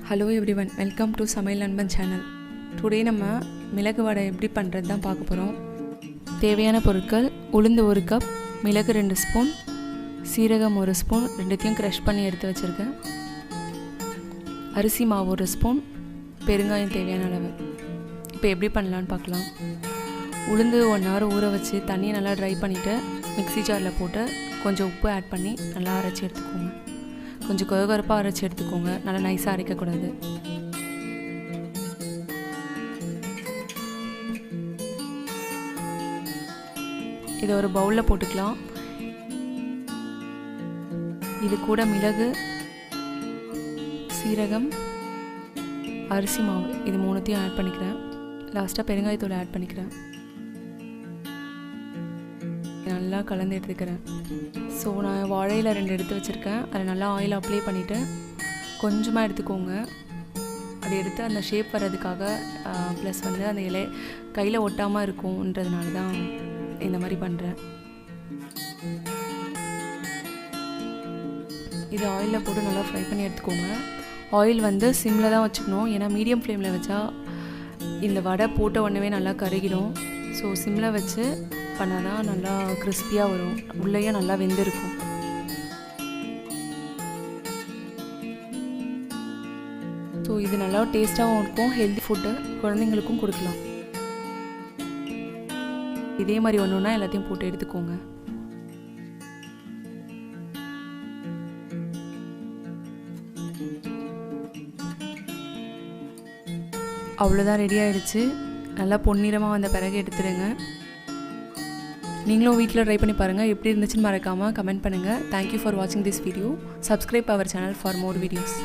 Hello everyone, welcome to சமையல் நண்பன் channel. Today நம்ம மிளகு வடை எப்படி பண்றது தான் பார்க்க போறோம். தேவையான பொருட்கள்: உளுந்து 1 கப், மிளகு 2 ஸ்பூன், சீரகம் 1 ஸ்பூன், ரெண்டுத்தையும் கிரஷ் பண்ணி எடுத்து வச்சிருக்கேன். அரிசி மாவு 1 ஸ்பூன், பெருங்காயம் தேவையான அளவு. இப்போ எப்படி பண்ணலாம்னு பார்க்கலாம். உளுந்து 1 hour ஊற வச்சு தண்ணியை நல்லா ட்ரை பண்ணிட்டு மிக்ஸி ஜாரில் போட்டு கொஞ்சம் உப்பு ஆட் பண்ணி நல்லா அரைச்சி எடுத்துக்கோங்க. கொஞ்சம் கொரகொரப்பாக அரைச்சி எடுத்துக்கோங்க, நல்லா நைஸாக அரைக்கக்கூடாது. இதை ஒரு பவுலில் போட்டுக்கலாம். இது கூட மிளகு, சீரகம், அரிசி மாவு இது மூணுத்தையும் ஆட் பண்ணிக்கிறேன். லாஸ்ட்டாக பெருங்காயத்தூள் ஆட் பண்ணிக்கிறேன். நல்லா கலந்து எடுத்துக்கிறேன். ஸோ நான் வாழையில் 2 எடுத்து வச்சுருக்கேன். அதில் நல்லா ஆயில் அப்ளை பண்ணிவிட்டு கொஞ்சமாக எடுத்துக்கோங்க. அதை எடுத்து அந்த ஷேப் வர்றதுக்காக ப்ளஸ் வந்து அந்த இலை கையில் ஒட்டாமல் இருக்கும்ன்றதுனால தான் இந்த மாதிரி பண்ணுறேன். இது ஆயிலில் போட்டு நல்லா ஃப்ரை பண்ணி எடுத்துக்கோங்க. ஆயில் வந்து சிம்மில் தான் வச்சுக்கணும், ஏன்னா மீடியம் ஃப்ளேமில் வச்சா இந்த வடை போட்ட உடனே நல்லா கருகிடும். ஸோ சிம்மில் வச்சு பண்ணால் தான் நல்லா கிறிஸ்பியாக வரும், உள்ளேயும் நல்லா வெந்திருக்கும். ஸோ இது நல்லா டேஸ்ட்டாகவும் இருக்கும், ஹெல்தி ஃபுட்டு, குழந்தைங்களுக்கும் கொடுக்கலாம். இதே மாதிரி ஒன்றுன்னா எல்லாத்தையும் போட்டு எடுத்துக்கோங்க. அவ்வளோதான், ரெடி ஆகிடுச்சு. நல்லா பொன்னிறமாக வந்த பிறகு எடுத்துடுங்க. நீங்களும் வீட்டில் ட்ரை பண்ணி பாருங்கள். எப்படி இருந்துச்சுன்னு மறக்காமல் கமெண்ட் பண்ணுங்கள். தேங்க்யூ ஃபார் வாட்சிங் this video. Subscribe our channel for more videos.